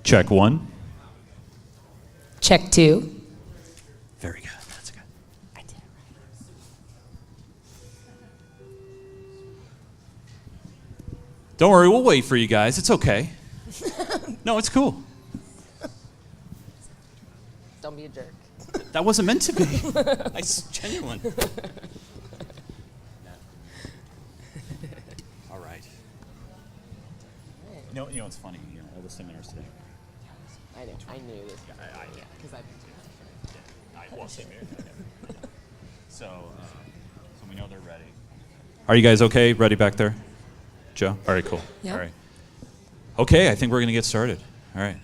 Check 1. Check 2. Very good. That's good. I did it Don't worry, we'll wait for you guys. It's okay. No, it's cool. Don't be a jerk. That wasn't meant to be. It's genuine. All right. You know what's funny? All the seminars today. I knew this guy. Yeah, because I've been same here. So we know they're ready. Are you guys okay? Ready back there? Joe? All right, cool. Yeah. All right. Okay, I think we're going to get started. All right.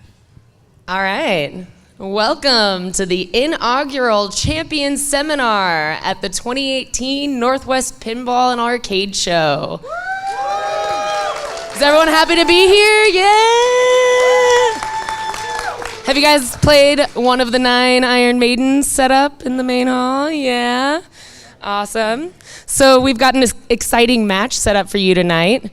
All right. Welcome to the inaugural Champions Seminar at the 2018 Northwest Pinball and Arcade Show. Is everyone happy to be here? Yeah! Have you guys played one of the 9 Iron Maidens set up in the main hall? Yeah. Awesome. So we've got an exciting match set up for you tonight.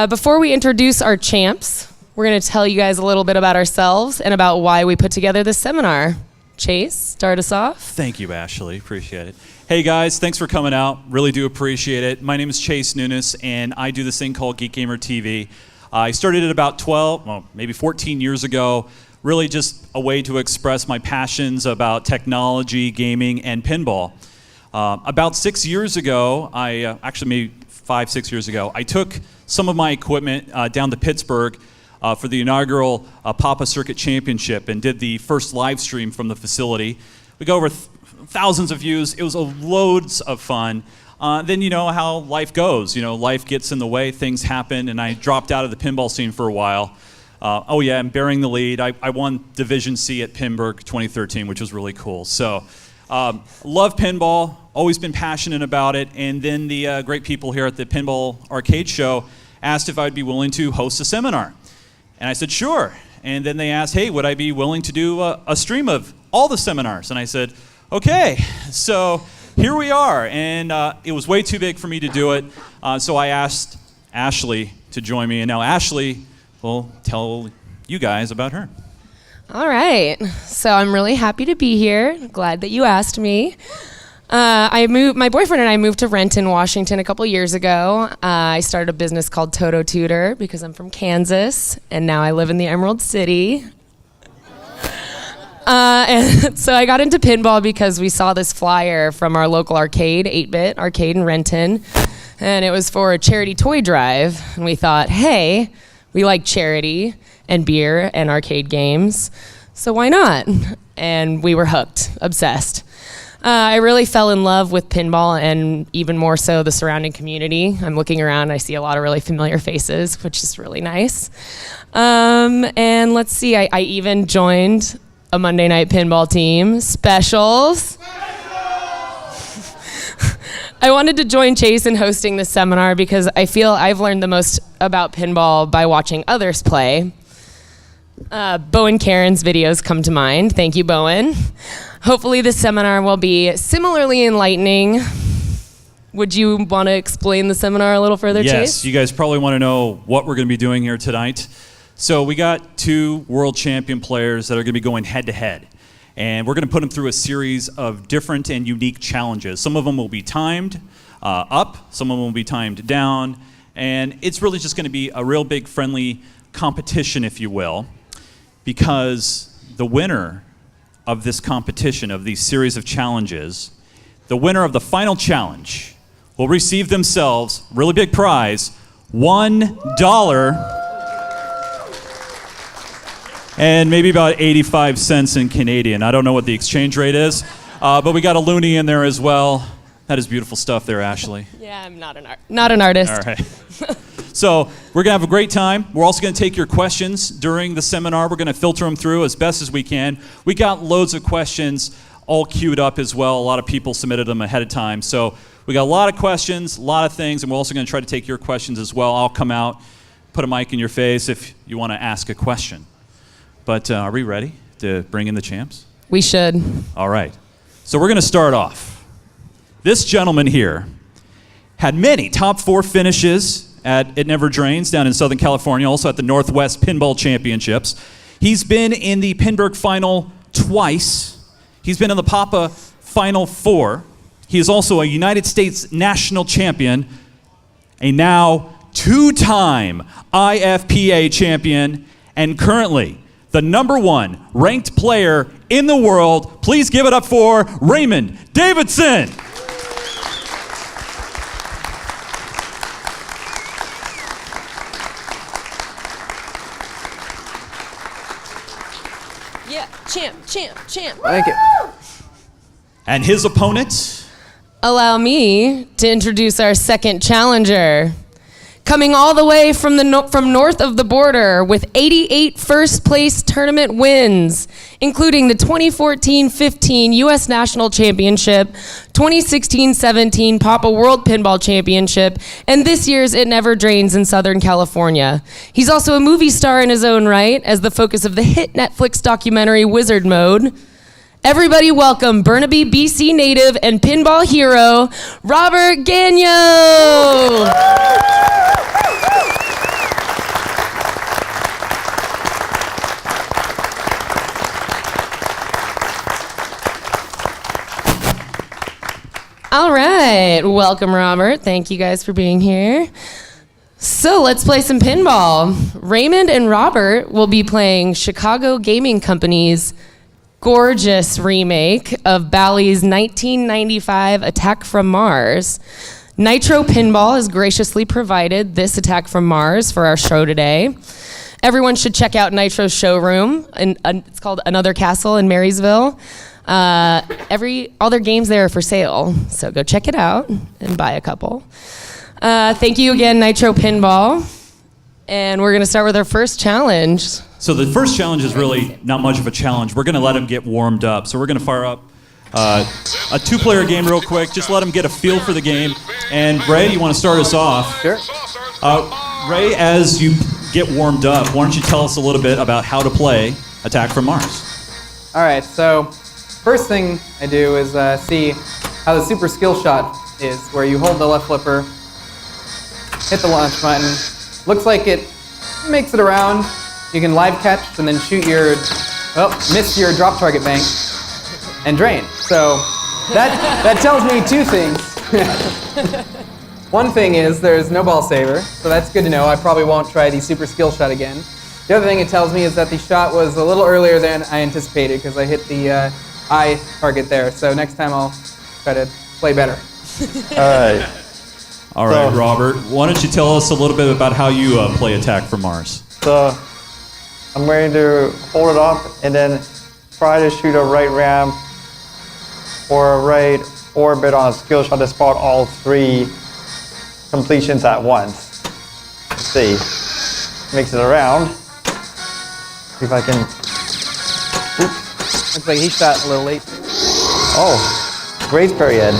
Before we introduce our champs, we're going to tell you guys a little bit about ourselves and about why we put together this seminar. Chase, start us off. Thank you, Ashley. Appreciate it. Hey, guys. Thanks for coming out. Really do appreciate it. My name is Chase Nunes, and I do this thing called Geek Gamer TV. I started it about 14 years ago. Really just a way to express my passions about technology, gaming, and pinball. About 6 years ago, actually maybe 5-6 years ago, I took some of my equipment down to Pittsburgh for the inaugural Papa Circuit Championship and did the first live stream from the facility. We got over thousands of views. It was loads of fun. Then you know how life goes. You know, life gets in the way, things happen, and I dropped out of the pinball scene for a while. I'm bearing the lead. I won Division C at Pinburg 2013, which was really cool. So, love pinball, always been passionate about it, and then the great people here at the Pinball Arcade Show asked if I'd be willing to host a seminar. And I said, sure. And then they asked, hey, would I be willing to do a stream of all the seminars? And I said, okay. So here we are. And it was way too big for me to do it. So I asked Ashley to join me. And now Ashley will tell you guys about her. All right. So I'm really happy to be here. Glad that you asked me. My boyfriend and I moved to Renton, Washington a couple years ago. I started a business called Toto Tutor because I'm from Kansas, and now I live in the Emerald City. And so I got into pinball because we saw this flyer from our local arcade, 8-Bit Arcade in Renton, and it was for a charity toy drive. And we thought, hey, we like charity and beer and arcade games, so why not? And we were hooked, obsessed. I really fell in love with pinball and even more so the surrounding community. I'm looking around and I see a lot of really familiar faces, which is really nice. And let's see, I even joined a Monday night pinball team, Specials. I wanted to join Chase in hosting this seminar because I feel I've learned the most about pinball by watching others play. Bowen Karen's videos come to mind. Thank you, Bowen. Hopefully this seminar will be similarly enlightening. Would you want to explain the seminar a little further, Chase? Yes, you guys probably want to know what we're going to be doing here tonight. So we got 2 world champion players that are going to be going head-to-head. And we're going to put them through a series of different and unique challenges. Some of them will be timed up, some of them will be timed down. And it's really just going to be a real big friendly competition, if you will, because the winner of this competition, of these series of challenges, the winner of the final challenge will receive themselves, really big prize, $1 and maybe about 85 cents in Canadian. I don't know what the exchange rate is, but we got a loonie in there as well. That is beautiful stuff there, Ashley. Yeah, I'm not an artist. All right. So we're going to have a great time. We're also going to take your questions during the seminar. We're going to filter them through as best as we can. We got loads of questions all queued up as well. A lot of people submitted them ahead of time. So we got a lot of questions, a lot of things, and we're also going to try to take your questions as well. I'll come out, put a mic in your face if you want to ask a question. But are we ready to bring in the champs? We should. All right. So we're going to start off. This gentleman here had many top 4 finishes at It Never Drains down in Southern California, also at the Northwest Pinball Championships. He's been in the Pinburg Final twice. He's been in the Papa Final 4. He is also a United States national champion, a now two-time IFPA champion, and currently the #1 ranked player in the world. Please give it up for Raymond Davidson. Yeah, champ. Thank you. And his opponent, Allow me to introduce our second challenger. Coming all the way from north of the border with 88 first place tournament wins, including the 2014-15 U.S. National Championship, 2016-17 Papa World Pinball Championship, and this year's It Never Drains in Southern California. He's also a movie star in his own right as the focus of the hit Netflix documentary Wizard Mode. Everybody welcome Burnaby, BC native and pinball hero, Robert Gagnon. All right, welcome, Robert. Thank you guys for being here. So let's play some pinball. Raymond and Robert will be playing Chicago Gaming Company's gorgeous remake of Bally's 1995 Attack from Mars. Nitro Pinball has graciously provided this Attack from Mars for our show today. Everyone should check out Nitro's showroom. It's called Another Castle in Marysville. All their games there are for sale, so go check it out and buy a couple. Thank you again, Nitro Pinball. And we're gonna start with our first challenge. so the first challenge is really not much of a challenge. We're going to let him get warmed up. So we're going to fire up a two-player game real quick. Just let him get a feel for the game. And Ray, you want to start us off? Sure. Ray, as you get warmed up, why don't you tell us a little bit about how to play Attack from Mars? All right, so first thing I do is see how the super skill shot is, where you hold the left flipper, hit the launch button. Looks like it makes it around. You can live catch and then shoot miss your drop target bank and drain. So that tells me two things. One thing is there's no ball saver, so that's good to know. I probably won't try the super skill shot again. The other thing it tells me is that the shot was a little earlier than I anticipated because I hit the eye target there. So next time I'll try to play better. All right, Robert, why don't you tell us a little bit about how you play Attack from Mars? So I'm going to hold it up and then try to shoot a right ramp or a right orbit on a skill shot to spot all three completions at once. Let's see. Makes it around. See if I can. Looks like he shot a little late. Oh, grace period.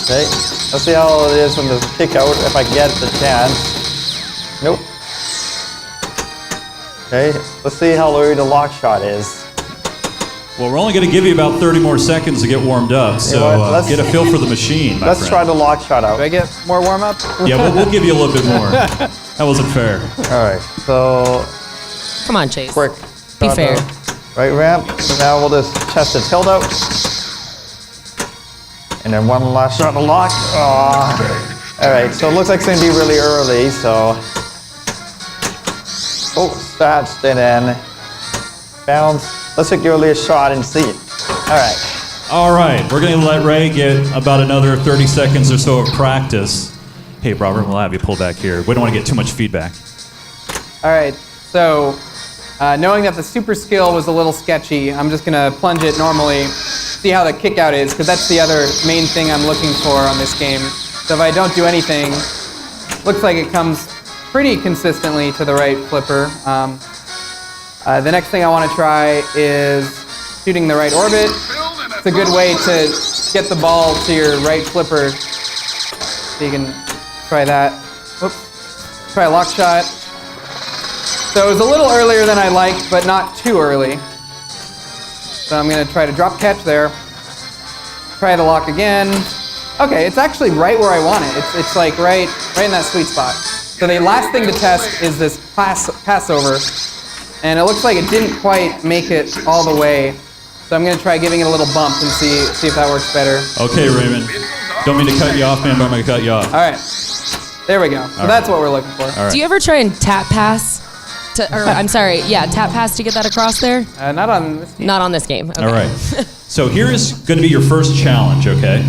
Okay, let's see how it is from the kick out if I get the chance. Nope. Okay, let's see how low the lock shot is. Well, we're only going to give you about 30 more seconds to get warmed up, so get a feel for the machine, my Let's friend. try the lock shot out. Do I get more warm up? Yeah, we'll give you a little bit more. That wasn't fair. All right, so Come on, Chase. quick. Be shot fair. out. Right ramp. So now we'll just test the tilt out. And then one last shot to lock. Oh. All right, so it looks like it's going to be really early, so. Oh, stats, and then bounce. Let's take the earliest shot and see. All right. All right, we're going to let Ray get about another 30 seconds or so of practice. Hey, Robert, we'll have you pull back here. We don't want to get too much feedback. All right, so knowing that the super skill was a little sketchy, I'm just going to plunge it normally, see how the kick out is, because that's the other main thing I'm looking for on this game. So if I don't do anything, looks like it comes pretty consistently to the right flipper. The next thing I want to try is shooting the right orbit. It's a good way to get the ball to your right flipper. So you can try that. Whoops. Try a lock shot. So it was a little earlier than I liked, but not too early. So I'm going to try to drop catch there. Try the lock again. Okay, it's actually right where I want it. It's like right in that sweet spot. So the last thing to test is this passover, and it looks like it didn't quite make it all the way. So I'm gonna try giving it a little bump and see if that works better. Okay, Raymond. Don't mean to cut you off, man, but I'm gonna cut you off. All right, there we go. So that's what we're looking for. All right. Do you ever try and tap pass? I'm sorry, yeah, tap pass to get that across there? Not on this game. Not on this game. Okay. All right. So here is going to be your first challenge, okay?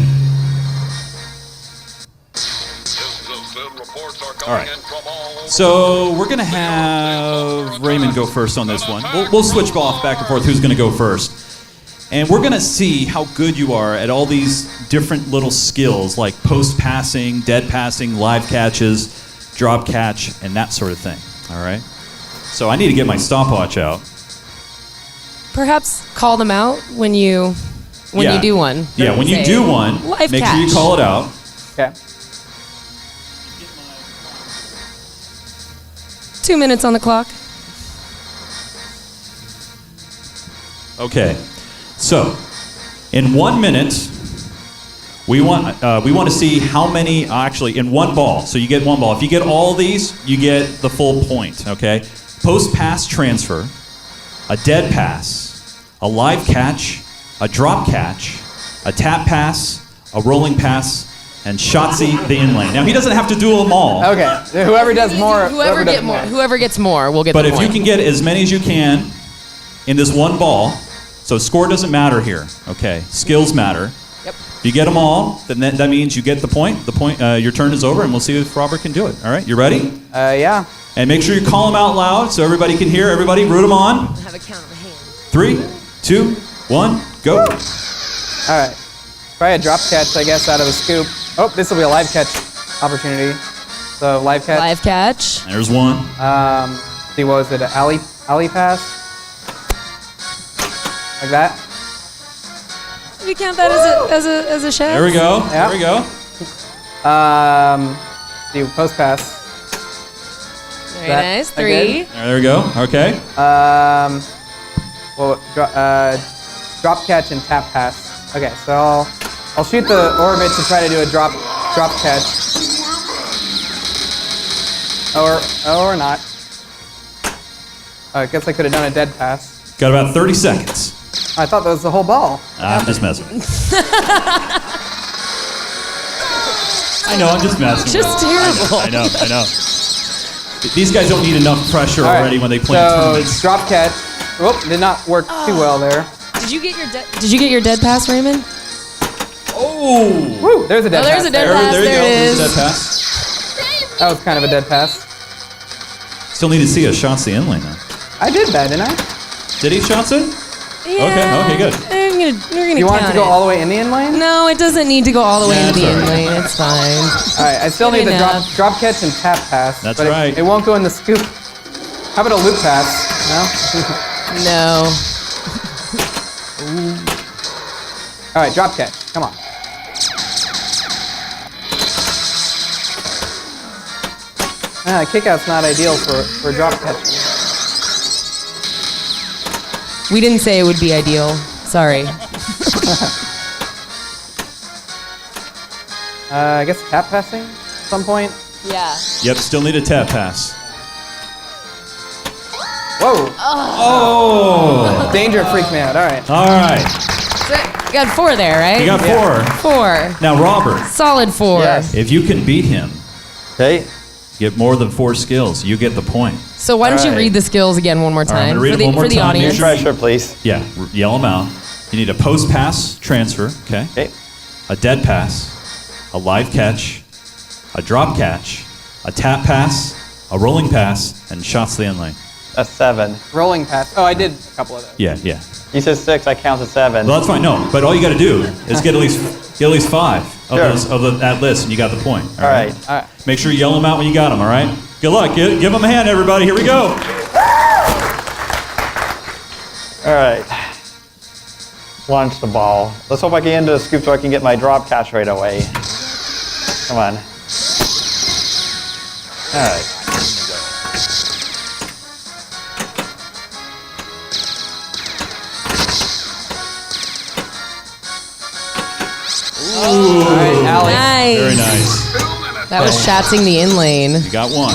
All right. So we're going to have Raymond go first on this one. We'll switch off back and forth who's going to go first. And we're going to see how good you are at all these different little skills like post passing, dead passing, live catches, drop catch, and that sort of thing. All right? So I need to get my stopwatch out. Perhaps call them out when you do one. Yeah, when you Say, do one, live make catch. sure you call it out. Okay. 2 minutes on the clock. Okay. So, in 1 minute, we want to see how many actually in one ball. So you get one ball. If you get all these, you get the full point. Okay. Post pass transfer, a dead pass, a live catch, a drop catch, a tap pass, a rolling pass, and Shotzi the inlane. Now he doesn't have to do them all. Okay. Whoever does more. Whoever gets more will get But the if point. you can get as many as you can in this one ball, so score doesn't matter here. Okay. Skills matter. Yep. If you get them all, then that means you get the point. Your turn is over, and we'll see if Robert can do it. All right. You ready? Yeah. And make sure you call them out loud so everybody can hear. Everybody, root them on. Have a count of the hand. 3, 2, 1, go. All right. Probably a drop catch, I guess, out of a scoop. Oh, this will be a live catch opportunity. So live catch. Live catch. There's one. See, what was it? An alley pass? Like that? If you count that as a shot. There we go. Yeah. There we go. See, post pass. Very That- nice. that good? 3. There we go. Okay. Drop catch and tap pass. Okay, so I'll shoot the orbit to try to do a drop catch. Or not. I guess I could have done a dead pass. Got about 30 seconds. I thought that was the whole ball. I'm just messing. I know, I'm just messing. Just terrible. I know. These guys don't need enough pressure All right, already when they play so tournaments. drop catch. Whoop, did not work too well there. Did you get your dead pass, Raymond? Oh! Woo, there's a dead there's pass. a dead there. pass. There you There go. it There's a is. dead pass. That was kind of a dead pass. Still need to see a Shotzi inlane though. I did that, didn't I? Did he Shotzi? Yeah. Okay, good. We're gonna You want it count to go all the way in the in lane? No, it doesn't need to go all the way Nah, into the it's in all right. lane. It's fine. All right, I still Good need the enough. drop catch and tap pass. That's but right. It won't go in the scoop. How about a loop pass? No? No. All right, drop catch. Come on. Kickout's not ideal for drop catch. We didn't say it would be ideal. Sorry. I guess tap passing at some point. Yeah. Yep, still need a tap pass. Whoa! Oh! Danger freaked me out. All right. All right. You got 4 there, right? You got 4. 4. Now, Robert, Solid 4. Yes. if you can beat him, Okay. get more than 4 skills, you get the point. So why don't you All right. read the skills again one more right, I'm time gonna read for it the, one more for the time. audience? Pressure, please. Yeah, yell them out. You need a post pass transfer, okay? Okay. A dead pass, a live catch, a drop catch, a tap pass, a rolling pass, and shots to the end lane. That's 7. Rolling pass. Oh, I did a couple of those. Yeah. You said 6. I counted 7. Well, that's fine. No, but all you got to do is get at least 5 of Sure. those of that list, and you got the point. All right. All right. Make sure you yell them out when you got them. All right. Good luck. Give them a hand, everybody. Here we go. All right. Launch the ball. Let's hope I can get into the scoop so I can get my drop catch right away. Come on. All right. All right, Alex. Nice. Very nice. That was Shatzing the in lane. You got one.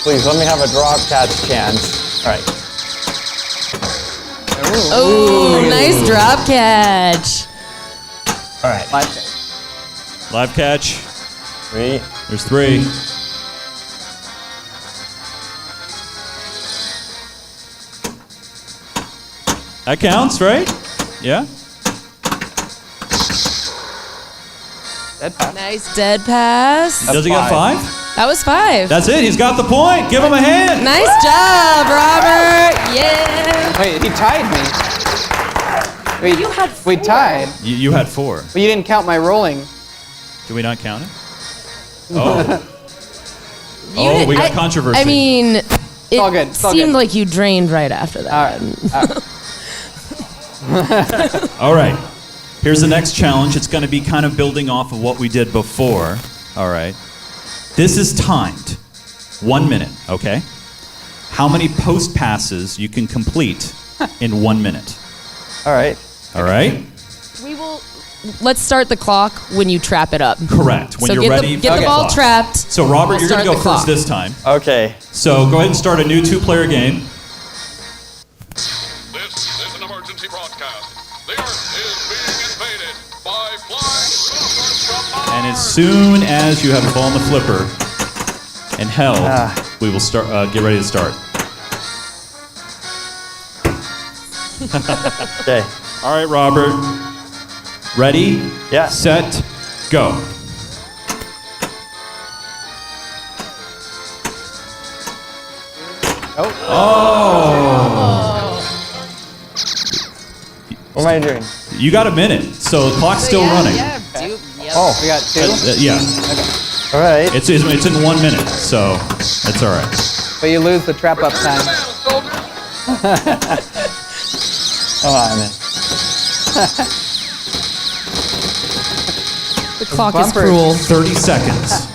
Please let me have a drop catch chance. All right. Oh, nice drop catch. All right. Live catch. 3. There's 3. That counts, right? Yeah? Dead pass. Nice dead pass. Does he got 5? That was 5. That's it. He's got the point. Give him a hand. Nice job, Robert. Yeah. Wait, he tied me. Wait, You had we tied. You had 4. But you didn't count my rolling. Do we not count it? Oh. You Oh, did- we got controversy. I mean, it all good, it's all seemed good. like you drained right after that. All right. All right. Here's the next challenge. It's going to be kind of building off of what we did before. All right. This is timed. 1 minute, okay? How many post passes you can complete in 1 minute? All right. All right? We will. Let's start the clock when you trap it up. Correct. When So you're get ready. get the for ball clock. trapped. So Robert, We'll you're going to start go the first clock. this time. Okay. So go ahead and start a new 2-player game. This is an emergency broadcast. The Earth is being invaded by flying saucers from Mars. And as soon as you have the ball in the flipper and held, we will start. Get ready to start. Okay. All right, Robert. Ready? Yeah. Set. Go. What am I doing? You got a minute, so the clock's still running. Yeah, dude. Yep. Oh, we got 2. Yeah, All right. it's in 1 minute, so that's all right. But you lose the trap up time. Come on. The clock is bumper. cruel. 30 seconds.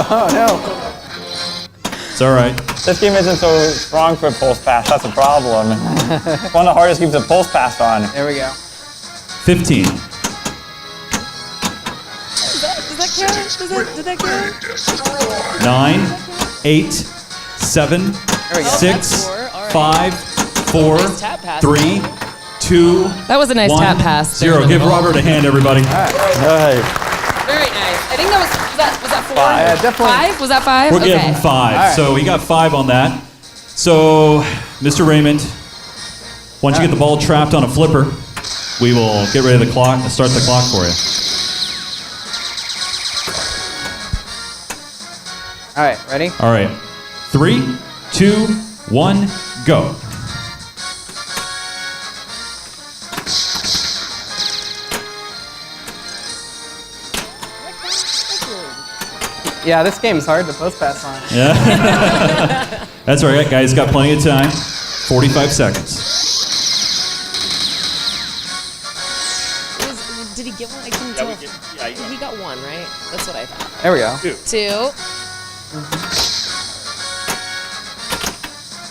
Oh no. It's all right. This game isn't so strong for pulse pass. That's a problem. It's one of the hardest games to pulse pass on. There we go. 15. Does that count? Did that count? 9, 8, 7, we go. 6, All right. 5, 4, Nice tap pass. 3, 2, That was a nice 1, tap pass. there 0. in the Give middle. Robert a hand, everybody. All right. Very nice. I think that was that 4? Yeah, definitely. 5? Was that 5? We're okay. giving 5. All right. So he got 5 on that. So, Mr. Raymond, once you get the ball trapped on a flipper, we will get ready to start the clock for you. All right, ready? All right. 3, 2, 1, go. Yeah, this game's hard to post pass on. Yeah. That's all right, guys. Got plenty of time. 45 seconds. Did he get one? I couldn't tell. He got 1, right? That's what I thought. There we go. 2.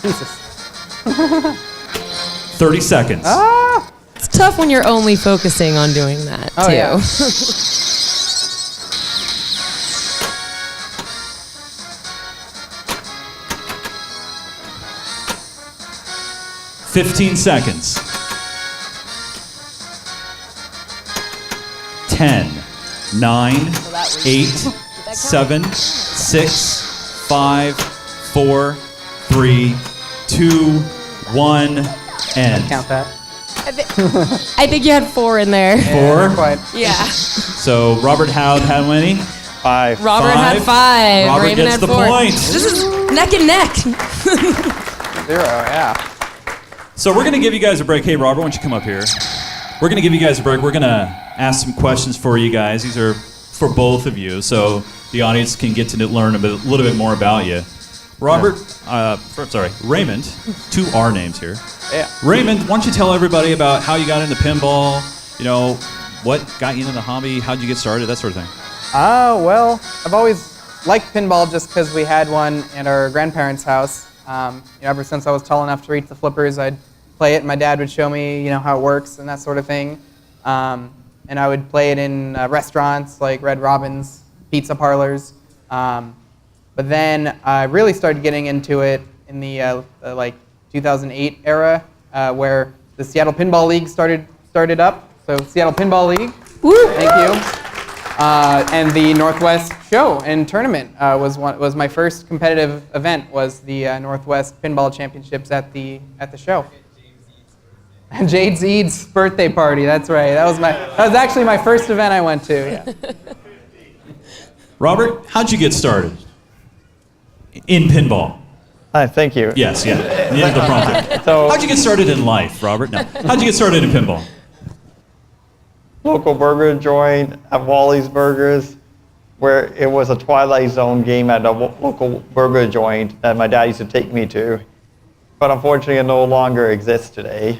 Jesus. 30 seconds. Ah! It's tough when you're only focusing on doing that, Oh, too. yeah. 15 seconds. 10, 9, 8, 7, 6, 5, 4, 3, 2, 1, end. Count that. I think you had 4 in there. Four. Not quite. Yeah. So Robert Howard had how many? 5. Robert had 5. Robert Raven gets had the 4. point. This is neck and neck. 0, yeah. So we're going to give you guys a break. Hey, Robert, why don't you come up here? We're going to give you guys a break. We're going to ask some questions for you guys. These are for both of you, so the audience can get to learn a little bit more about you. Robert, Raymond, 2 R names here. Yeah. Raymond, why don't you tell everybody about how you got into pinball, you know, what got you into the hobby, how'd you get started, that sort of thing. Well, I've always liked pinball just because we had one at our grandparents' house. Ever since I was tall enough to reach the flippers, I'd play it, and my dad would show me, how it works and that sort of thing. and I would play it in restaurants like Red Robin's, pizza parlors. But then I really started getting into it in the like 2008 era, where the Seattle Pinball League started up. So Seattle Pinball League, thank you. And the Northwest Show and Tournament was my first competitive event. Was the Northwest Pinball Championships at the show. Jade Zeed's birthday party. That's right. That was actually my first event I went to. Yeah. Robert, how'd you get started in pinball? Hi, thank you. Yes, yeah. Needed the prompter. So, How'd you get started in life, Robert? No. How'd you get started in pinball? local burger joint at Wally's Burgers, where it was a Twilight Zone game at a local burger joint that my dad used to take me to. But unfortunately, it no longer exists today.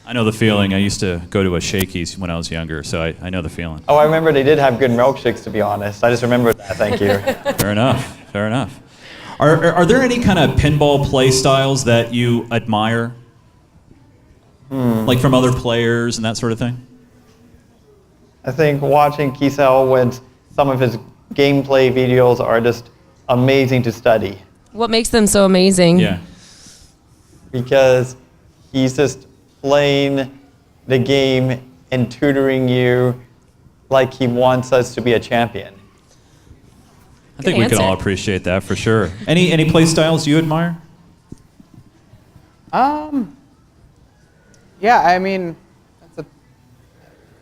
I know the feeling. I used to go to a Shakey's when I was younger, so I know the feeling. Oh, I remember they did have good milkshakes, to be honest. I just remember that. Thank you. Fair enough. Fair enough. Are there any kind of pinball play styles that you admire? Like from other players and that sort of thing? I think watching Kisel with some of his gameplay videos are just amazing to study. What makes them so amazing? Yeah. Because he's just playing the game and tutoring you like he wants us to be a champion. I think Good we can all answer. appreciate that for sure. Any play styles you admire? Yeah, I mean,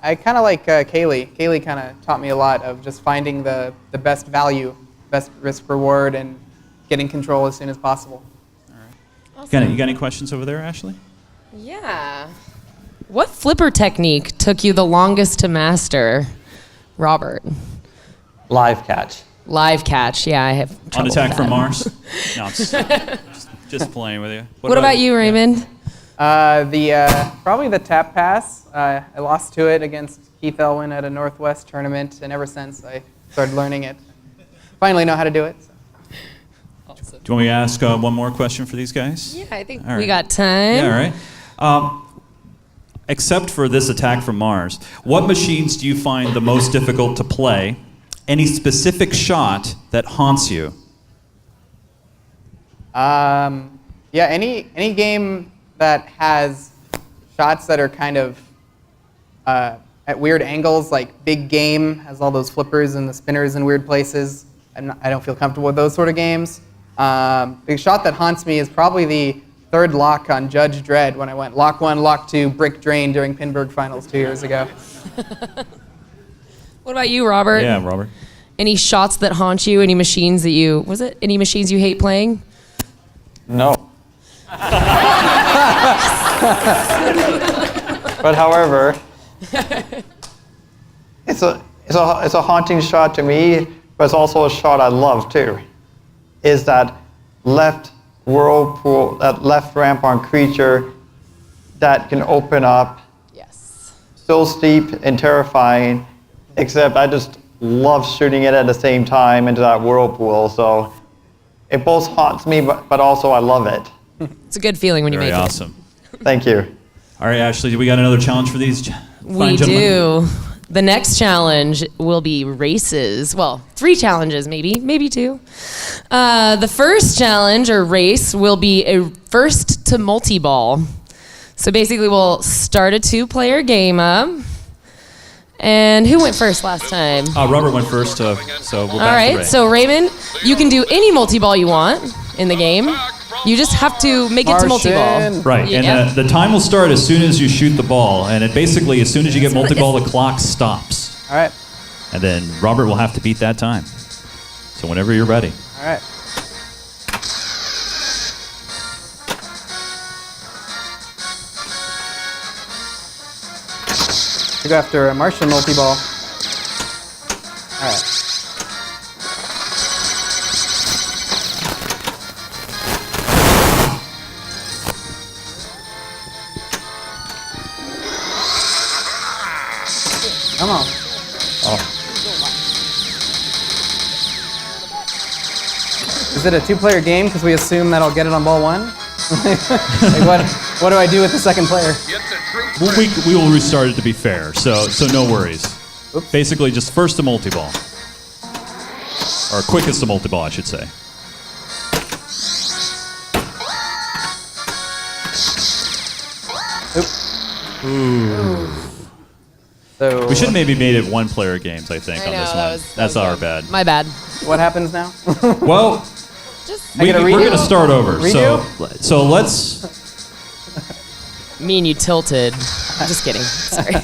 I kind of like Kaylee. Kaylee kind of taught me a lot of just finding the best value, best risk reward, and getting control as soon as possible. You got any questions over there, Ashley? Yeah. What flipper technique took you the longest to master, Robert? Live catch. Live catch. Yeah, I have trouble On Attack with from that. Mars? No, I'm just playing with you. What about you, Raymond? Probably the tap pass. I lost to it against Keith Elwin at a Northwest tournament, and ever since I started learning it. Finally know how to do it. So. Do you want me to ask one more question for these guys? Yeah, I think All right. we got time. Yeah, all right. Except for this Attack from Mars, what machines do you find the most difficult to play? Any specific shot that haunts you? Yeah, any game that has shots that are kind of at weird angles, like Big Game has all those flippers and the spinners in weird places. I don't feel comfortable with those sort of games. The shot that haunts me is probably the third lock on Judge Dredd when I went lock 1, lock 2, brick drain during Pinburg Finals 2 years ago. What about you, Robert? Yeah, Robert. Any shots that haunt you? Any machines that you any machines you hate playing? No. But however, it's a haunting shot to me, but it's also a shot I love too. Is that left whirlpool, that left ramp on creature that can open up, Yes. still steep and terrifying, except I just love shooting it at the same time into that whirlpool. So it both haunts me, but also I love it. It's a good feeling when you Very make awesome. Thank you. All right, Ashley, do we got another challenge for these it. fine We gentlemen? do. The next challenge will be races. Well, 3 challenges, maybe 2. The first challenge or race will be a first to multi-ball. So basically, we'll start a 2-player game up. And who went first last time? Robert went first, so we'll All back right, to Ray. so Raymond, you can do any multi-ball you want in the game. You just have to make it to multi-ball. Martian. Right, Yeah. and the time will start as soon as you shoot the ball, and it basically, as soon as you get multi-ball, the clock stops. All right, And then Robert will have to beat that time. So whenever you're ready. all right. We go after a Martian multi-ball. All right. Come on. Is it a 2-player game because we assume that I'll get it on ball 1? Like what? What do I do with the second player? Get the troops Well, we will restart it to be fair, so no worries. Oops. Basically, just first to multi-ball. Or quickest to multi-ball, I should say. So We should have maybe made it one-player games, I think, I on know, this that one. was That's our good. bad. My bad. what happens now? Well, Just I gotta we're redo? going to start over. Redo? So let's... me and you tilted. I'm just kidding. Sorry.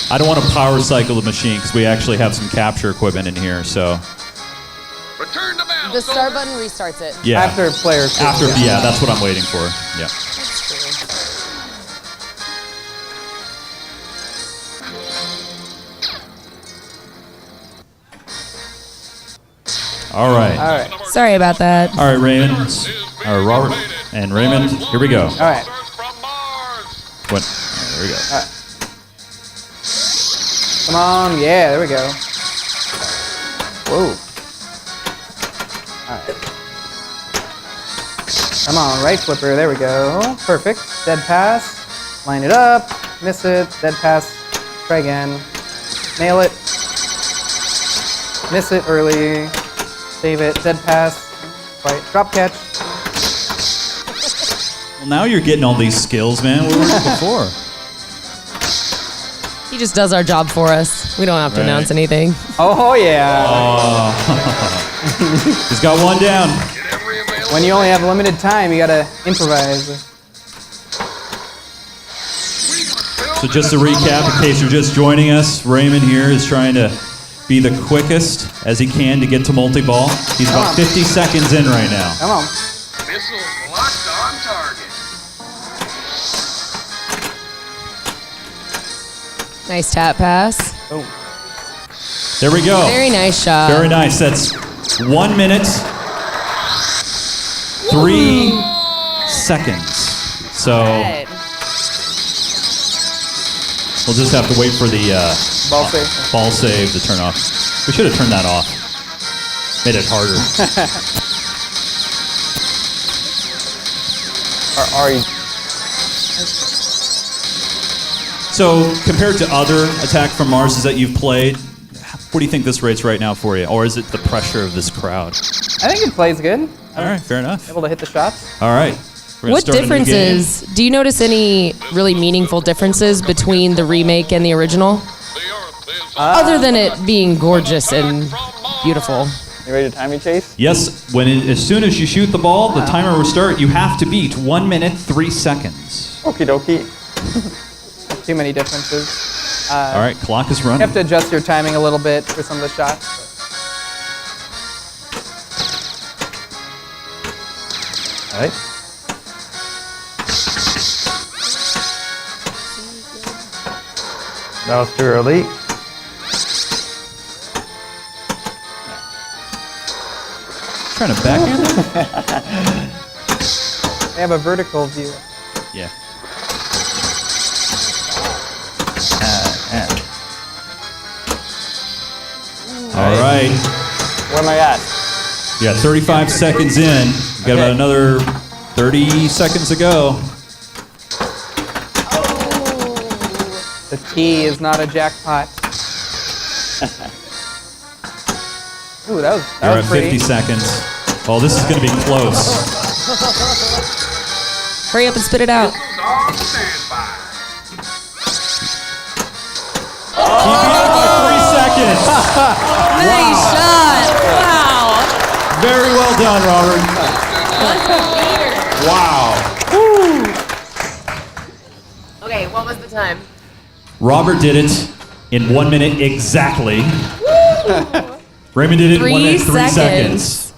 I don't want to power cycle the machine because we actually have some capture equipment in here, so... return to battle. The start soldiers. button restarts it. Yeah. After player two. After, yeah, that's what I'm waiting for. Yeah. All right. All right. Sorry about that. All right, Raymond. All right, Robert. And Raymond, here we go. All right. From Mars. What? There we go. Come on. Yeah, there we go. Whoa. All right. Come on, right flipper. There we go. Perfect. Dead pass. Line it up. Miss it. Dead pass. Try again. Nail it. Miss it early. Save it. Dead pass. Right. Drop catch. Well, now you're getting all these skills, man. Where were you before? He just does our job for us. We don't have to Right. announce anything. Oh yeah. He's got one down. Get every available. When you only have limited time, you gotta improvise. So just to recap, in case you're just joining us, Raymond here is trying to be the quickest as he can to get to multi-ball. He's Come about on. 50 seconds in right now. Come on. Missiles locked on target. Nice tap pass. Oh. There we go. Very nice shot. Very nice. That's 1 minute, 3 seconds. So Good. we'll just have to wait for the Ball save. ball save to turn off. We should have turned that off. Made it harder. Are you? So compared to other Attack from Marses that you've played, what do you think this rate's right now for you? Or is it the pressure of this crowd? I think it plays good. All right, fair enough. Able to hit the shots. All right. We're gonna What start a new game. differences? Do you notice any really meaningful differences between the remake and the original? The Earth is Other than it being gorgeous and beautiful. You ready to time me, Chase? Yes, as soon as you shoot the ball, the timer will start. You have to beat 1 minute, 3 seconds. Okie dokie. Too many differences. All right, clock is You running. have to adjust your timing a little bit for some of the shots. All right. That was too early. Trying to backhand it? They have a vertical view. Yeah. All right. Where am I at? You got 35 seconds in. You got about Okay. another 30 seconds to go. The T is not a jackpot. Ooh, that You're was at pretty. 50 seconds. Oh, this is going to be close. Hurry up and spit it out. on standby. Keeping it by 3 seconds. Nice shot. Wow. Very well done, Robert. Wow. Okay, what was the time? Robert did it in 1 minute exactly. Raymond did it in 1 minute, 3 seconds.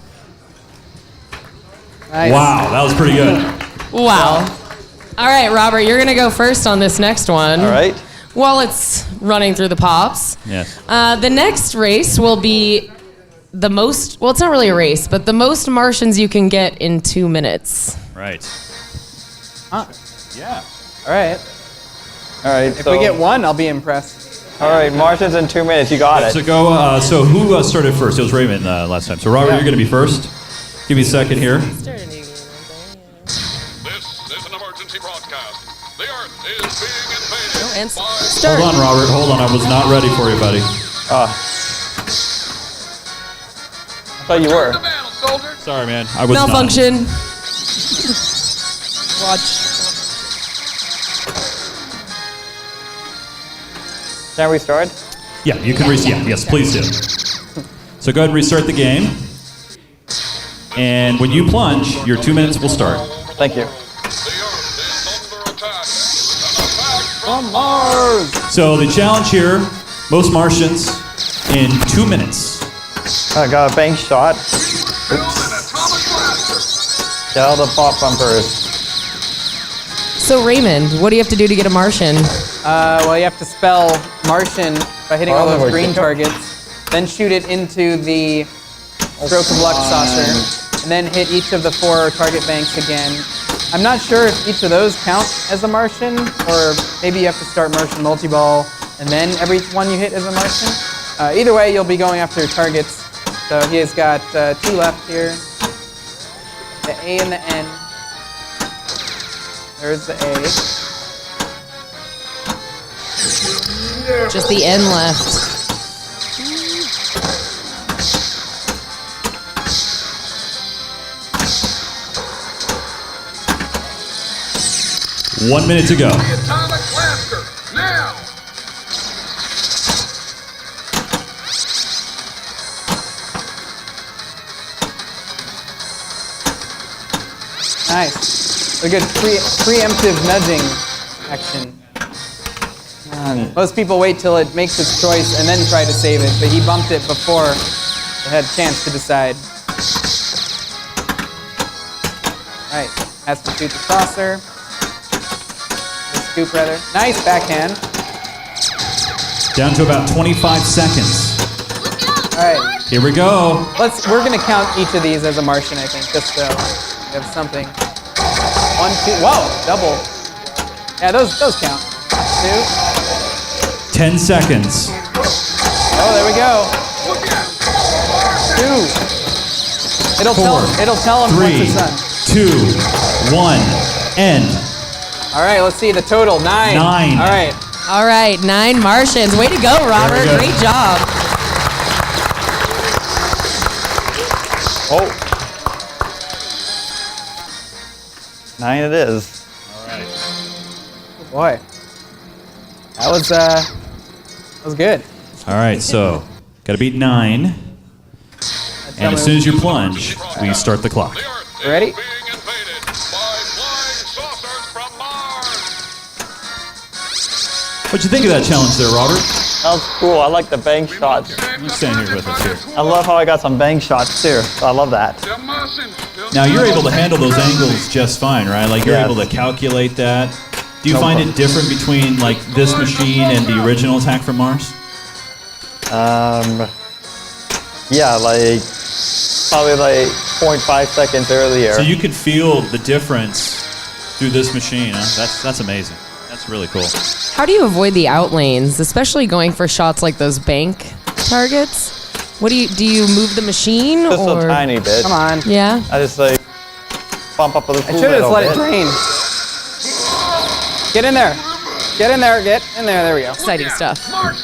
Nice. Wow, that was pretty good. Wow. All right, Robert, you're going to go first on this next one. All right. While it's running through the pops. Yes. The next race will be the most, well, it's not really a race, but the most Martians you can get in 2 minutes. Right. Huh. Yeah. All right. All right. If we get one, I'll be impressed. All right, Martians in 2 minutes. You got it. So go. So who started first? It was Raymond last time. So Robert, Yeah. you're going to be first. Give me a second here. This And by start. Hold on, Robert. Hold on. I was not ready for you, buddy. I thought you were. the battle, soldier. Sorry, man. I was Malfunction. Watch. Can we start? Not. Yeah, you can restart. Yes, please do. So go ahead and restart the game. And when you plunge, your 2 minutes will start. Thank you. The Earth is under attack. An attack from So the challenge here, most Martians in 2 minutes. I got a bank shot. build an atomic blaster. Get all the pop bumpers. So Raymond, what do you have to do to get a Martian? Well, you have to spell Martian by hitting all Oh, those green okay. targets, then shoot it into the stroke of luck saucer, and then hit each of the 4 target banks again. I'm not sure if each of those count as a Martian, or maybe you have to start Martian multi-ball, and then every one you hit is a Martian. Either way, you'll be going after targets. So he has got 2 left here. The A and the N. There's the A. Just the N left. One minute to go. The atomic blaster. Now. Nice. A good preemptive nudging action. Most people wait till it makes its choice and then try to save it, but he bumped it before it had a chance to decide. Alright, has to shoot the saucer. The scoop, rather. Nice backhand. Down to about 25 seconds. Alright, Here we go. we're gonna count each of these as a Martian, I think, just so we have something. 1, 2, whoa, double. Yeah, those count. 2. 10 seconds. Oh, there we go. Look out. 2. It'll tell him once 3, it's done. 2, 1, end. All right, let's see the total. 9. 9. All right. All right, 9 Martians. Way to go, Robert. good. Great job. Oh. 9 it is. Boy, that was good. All right, so got to beat 9. And as soon as you plunge, we start the clock. The Earth You ready? is being invaded by flying saucers from Mars. What'd you think of that challenge there, Robert? That was cool. I like the bank shots. You stand here with us here. I love how I got some bank shots too. I love that. The Martians. Now you're able to handle those angles just fine, right? Like you're Yes. able to calculate that. Do you No find problem. it different between like this machine and the original Attack from Mars? Yeah, like probably like 0.5 seconds earlier. So you could feel the difference through this machine. Huh? That's amazing. That's really cool. How do you avoid the out lanes, especially going for shots like those bank targets? What do you move the machine Just or a tiny bit. Come on. Yeah. I just like bump up a little I should have just let it bit. drain. Get in there. Get in there. Get in there. There we go. Exciting stuff.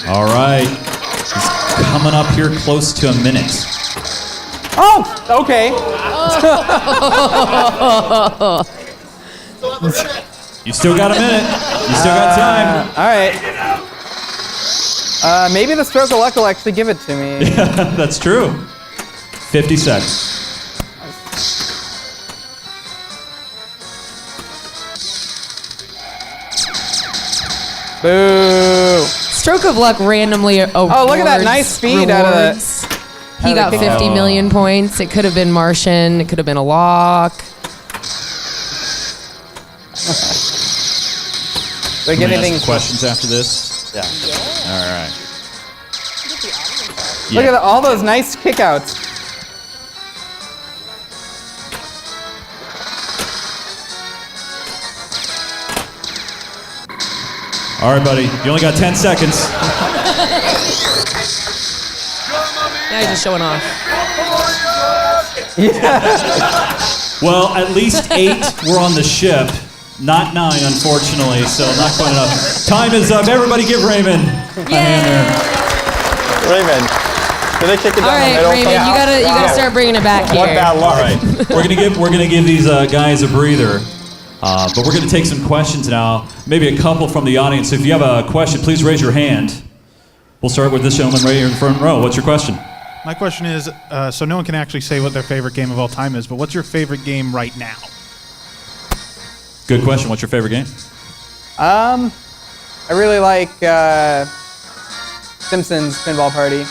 All right. He's coming up here close to a minute. Oh, okay. You still got a minute. You still got time. All right. Maybe the stroke of luck will actually give it to me. That's true. 50 seconds. Boo. Stroke of luck randomly awards. Oh, look at that nice speed out of the- rewards. He out of got the kick. 50 million points. It could have been Martian. It could have been a lock. Do I get Can I ask anything? questions after this? Yeah. All right. Look at all those nice kickouts. All right, buddy. You only got 10 seconds. Now he's just showing off. Well, at least 8 were on the ship, Not 9, unfortunately, so not quite enough. Time is up. Everybody give Raymond a hand there. Raymond, did they kick it down All right, the middle? Raymond, you gotta start bringing it back What here. bad luck. All right, we're gonna give these guys a breather, but we're gonna take some questions now. Maybe a couple from the audience. If you have a question, please raise your hand. We'll start with this gentleman right here in the front row. What's your question? My question is, so no one can actually say what their favorite game of all time is, but what's your favorite game right now? Good question. What's your favorite game? I really like Simpsons Pinball Party,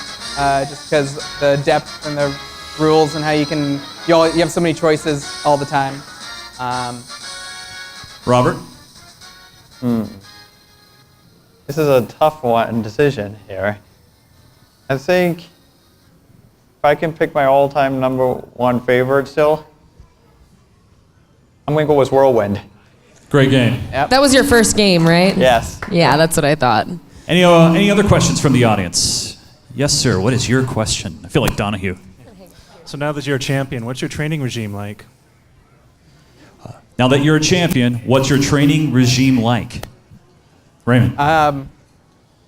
just because the depth and the rules and how you have so many choices all the time. Robert? This is a tough decision here. I think if I can pick my all-time #1 favorite still, I'm going to go with Whirlwind. Great game. That was your first game, right? Yes. Yeah, that's what I thought. Any other questions from the audience? Yes, sir. What is your question? I feel like Donahue. So now that you're a champion, what's your training regime like? Now that you're a champion, what's your training regime like? Raymond.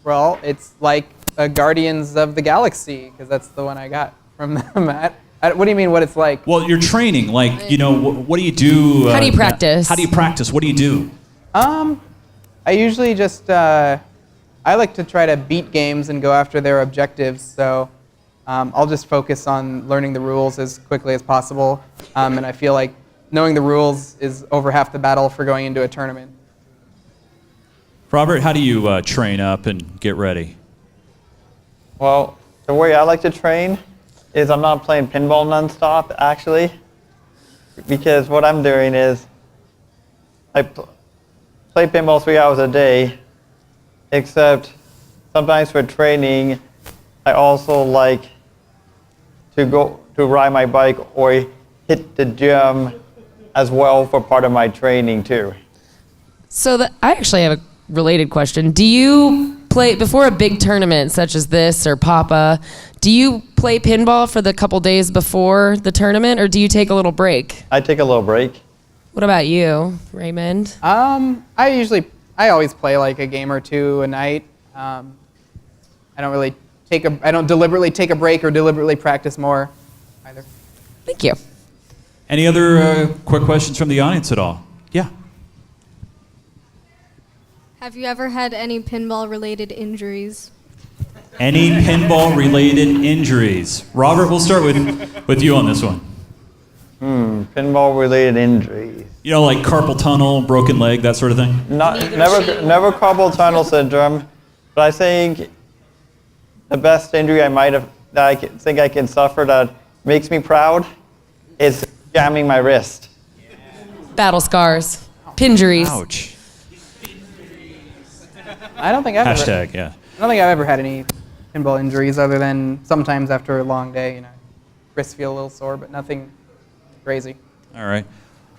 Well, it's like Guardians of the Galaxy, because that's the one I got from them. What do you mean, what it's like? Well, your training, like, what do you do? How do you practice? How do you practice? What do you do? I usually just, I like to try to beat games and go after their objectives, so I'll just focus on learning the rules as quickly as possible, and I feel like knowing the rules is over half the battle for going into a tournament. Robert, how do you train up and get ready? Well, the way I like to train is I'm not playing pinball nonstop, actually, because what I'm doing is I play pinball 3 hours a day, except sometimes for training, I also like to go to ride my bike or hit the gym as well for part of my training too. So I actually have a related question. Do you play, before a big tournament such as this or Papa, do you play pinball for the couple days before the tournament, or do you take a little break? I take a little break. What about you, Raymond? I always play like a game or two a night. I don't deliberately take a break or deliberately practice more either. Thank you. Any other quick questions from the audience at all? Yeah. Have you ever had any pinball-related injuries? Any pinball-related injuries? Robert, we'll start with you on this one. Pinball-related injuries. You know, like carpal tunnel, broken leg, that sort of thing? Never carpal tunnel syndrome, but I think the best injury that I think I can suffer that makes me proud is jamming my wrist. Battle scars. Pinjuries. Ouch. I don't think I've ever had any pinball injuries other than sometimes after a long day, wrists feel a little sore, but nothing crazy. All right.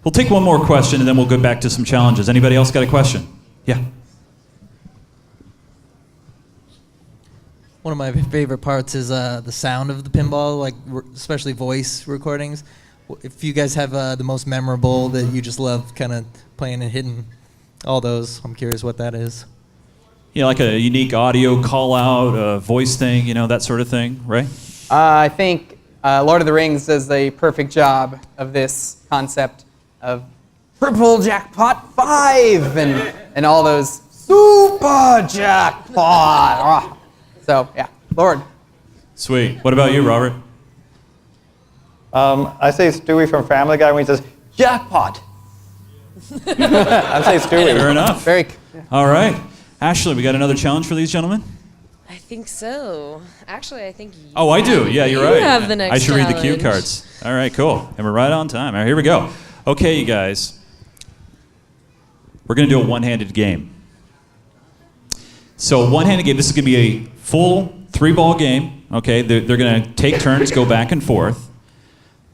We'll take one more question, and then we'll go back to some challenges. Anybody else got a question? Yeah. One of my favorite parts is the sound of the pinball, like especially voice recordings. If you guys have the most memorable that you just love kind of playing and hitting all those, I'm curious what that is. Like a unique audio call out, a voice thing, that sort of thing, right? I think Lord of the Rings does a perfect job of this concept of Triple Jackpot 5 and all those Super Jackpot. So, yeah, Lord. Sweet. What about you, Robert? I say Stewie from Family Guy when he says, jackpot. I say Stewie. Fair enough. Yeah. All right. Ashley, we got another challenge for these gentlemen? I think so. Actually, I think you Oh, I do. Yeah, you're right. You have the next I should read the cue challenge. cards. All right, cool. And we're right on time. All right, here we go. Okay, you guys. We're going to do a one-handed game. So one-handed game, this is going to be a full 3-ball game. Okay, they're going to take turns, go back and forth.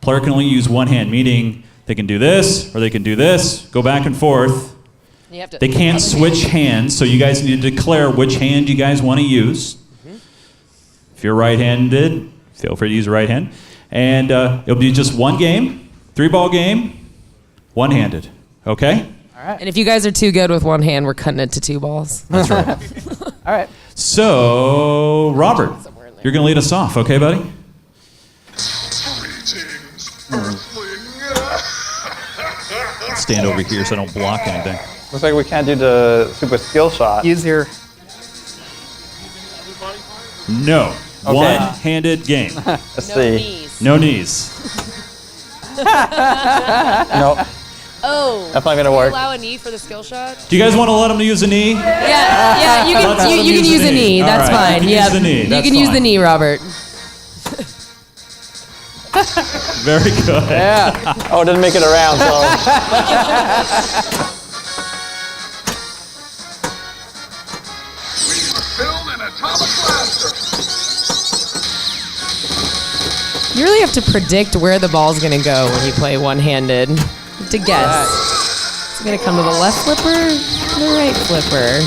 Player can only use one hand, meaning they can do this or they can do this, go back and forth. You have to, They can't switch hands, so you guys need to declare which hand you guys want to use. If you're right-handed, feel free to use the right hand. And it'll be just one game, 3-ball game, one-handed. Okay? All right. And if you guys are too good with one hand, we're cutting it to 2 balls. That's right. All right. So, Robert, you're going to lead us off, okay, buddy? Greetings, Earthling. Stand over here so I don't block anything. Looks like we can't do the super skill shot. Use your. No. Okay. One-handed game. Let's see. knees. No knees. Nope. Oh. That's not gonna Do you work. allow a knee for the skill shot? Do you guys want to let him use a knee? Yeah, you Let's let can, him you can use a knee. All That's right, you fine. can Yeah, use the knee. you That's can use the fine. knee, Robert. Very good. Yeah. Oh, it didn't make it around, so. Build an atomic blaster. You really have to predict where the ball's gonna go when you play one-handed. You have to guess. Is it gonna come to the left flipper, or the right flipper?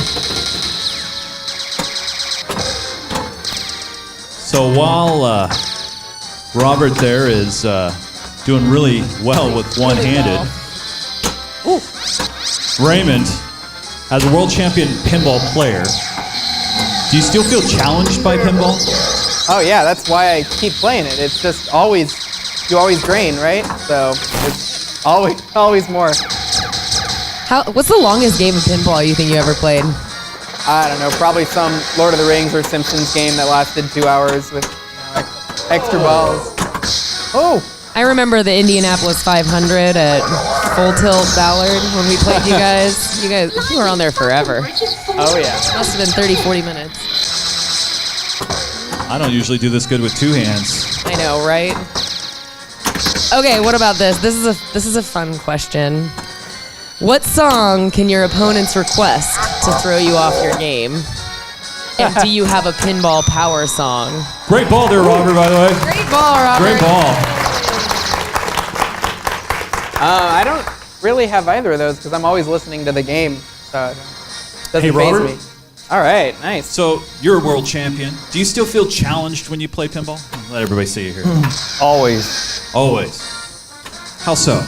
So while Robert there is doing really well with one-handed, Raymond, as a world champion pinball player, do you still feel challenged by pinball? Oh yeah, that's why I keep playing it. It's just always, you always drain, right? So it's always more. What's the longest game of pinball you think you ever played? I don't know, probably some Lord of the Rings or Simpsons game that lasted 2 hours with extra balls. Oh! I remember the Indianapolis 500 at Full Tilt Ballard when we played you guys. You were on there forever. Oh yeah. Must have been 30, 40 minutes. I don't usually do this good with 2 hands. I know, right? Okay, what about this? This is a fun question. What song can your opponents request to throw you off your game? And do you have a pinball power song? Great ball there, Robert, by the way. Great ball, Robert. Great ball. I don't really have either of those because I'm always listening to the game, so it doesn't Hey, faze Robert? me. All right, nice. So you're a world champion. Do you still feel challenged when you play pinball? Let everybody see you here. Always. Always. How so?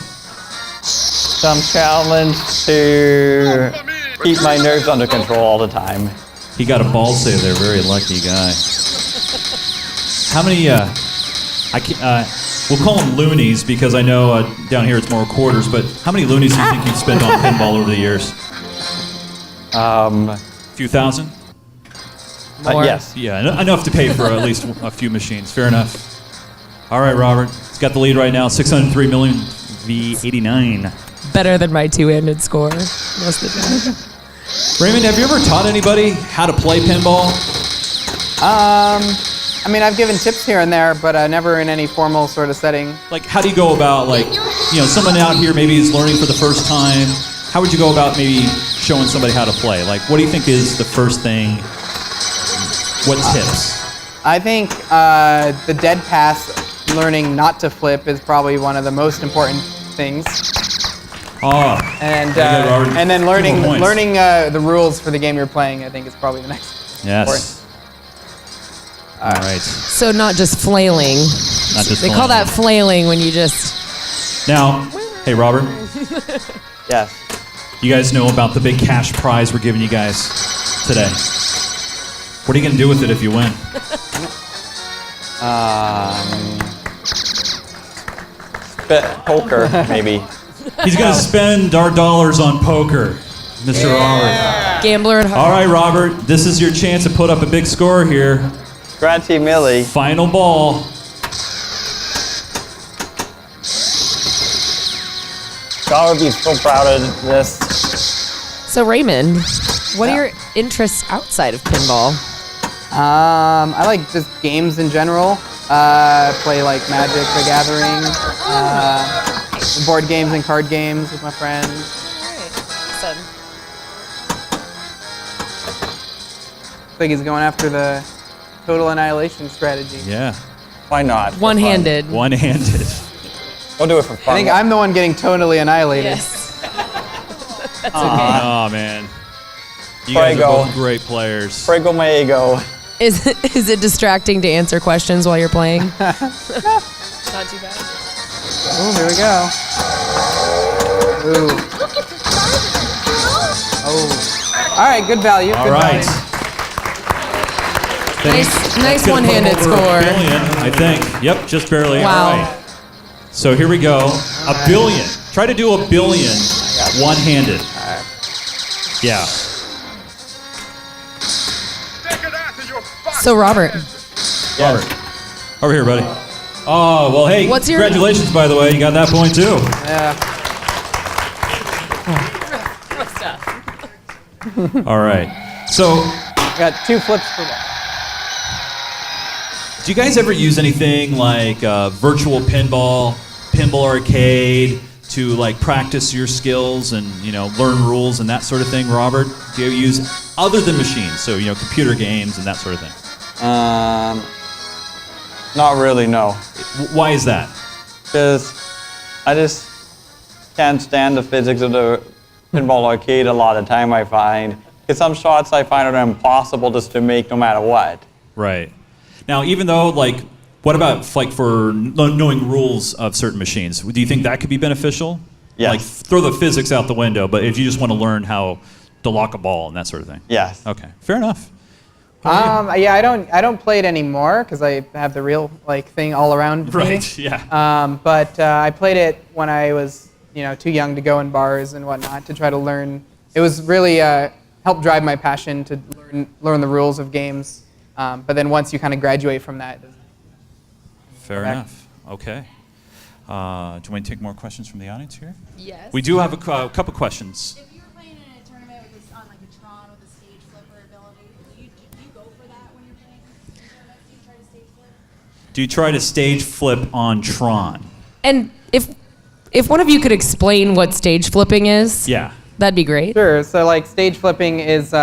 So I'm challenged to keep my nerves under control all the time. He got a ball save there. Very lucky guy. How many? We'll call them loonies because I know down here it's more quarters. But how many loonies do you think you've spent on pinball over the years? A few thousand. More. Yes. Yeah, enough to pay for at least a few machines. Fair enough. All right, Robert. He's got the lead right now. 603 million v 89. Better than my two-handed score most of the time. Raymond, have you ever taught anybody how to play pinball? I mean, I've given tips here and there, but never in any formal sort of setting. Like, how do you go about, like, someone out here maybe is learning for the first time. How would you go about maybe showing somebody how to play? Like, what do you think is the first thing? What tips? I think the dead pass, learning not to flip, is probably one of the most important things. Oh, And very good, Robert. and then 2 more points. learning the rules for the game you're playing, I think, is probably the next. Yes. All right. So not just flailing. Not just They call that flailing when you just... Now, hey, Robert, Yes. you guys know about the big cash prize we're giving you guys today. What are you going to do with it if you win? Poker, maybe. He's going to spend our dollars on poker, Mr. Robert. Gambler at heart. All right, Robert, this is your chance to put up a big score here. Granty Millie. Final ball. God would be so proud of this. So Raymond, what are your interests outside of pinball? I like just games in general. Play like Magic the Gathering, board games and card games with my friends. Awesome. I think he's going after the total annihilation strategy. Yeah. Why not? For One-handed. One-handed. fun. We'll do it for fun. I think I'm the one getting totally annihilated. Yes. That's okay. Oh, man. You guys are Prego. both great players. Prego my ego. Is it distracting to answer questions while you're playing? Not too bad. Oh, here we go. Ooh. Oh. All right, good value. All good right. value. Nice one-handed Over score. $1 billion, I think. Yep, just barely. Wow. All right. So here we go. $1 billion. Try to do $1 billion one-handed. Yeah. So Robert, Robert. Over here, buddy. Oh, well, hey, What's your- congratulations, by the way. You got that point, too. Yeah. All right. So, Got 2 flips for that. do you guys ever use anything like virtual pinball arcade to like practice your skills and learn rules and that sort of thing, Robert? Do you use other than machines, so computer games and that sort of thing? Not really, no. Why is that? Because I just can't stand the physics of the pinball arcade a lot of time, I find. Because some shots I find are impossible just to make no matter what. Right. Now, even though, like, what about like for knowing rules of certain machines? Do you think that could be beneficial? Yes. Like throw the physics out the window, but if you just want to learn how to lock a ball and that sort of thing. Yes. Okay. Fair enough. Yeah, I don't play it anymore because I have the real thing all around me. Right. Yeah. But I played it when I was too young to go in bars and whatnot to try to learn. It was really helped drive my passion to learn the rules of games. But then once you kind of graduate from that. Fair enough. Okay. Do you want to take more questions from the audience here? Yes. We do have a couple questions. If you were playing in a tournament on like a Tron with a stage flipper ability, do you go for that when you're playing in tournaments? Do you try to stage flip? Do you try to stage flip on Tron? And if one of you could explain what stage flipping is, Yeah. that'd be great. Sure. So stage flipping is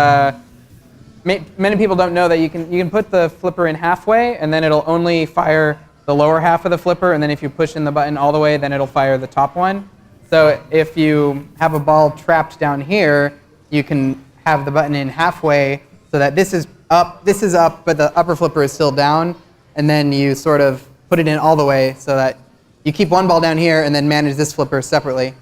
many people don't know that you can put the flipper in halfway and then it'll only fire the lower half of the flipper, and then if you push in the button all the way, then it'll fire the top one. So if you have a ball trapped down here, you can have the button in halfway so that this is up, but the upper flipper is still down, and then you sort of put it in all the way so that you keep one ball down here and then manage this flipper separately.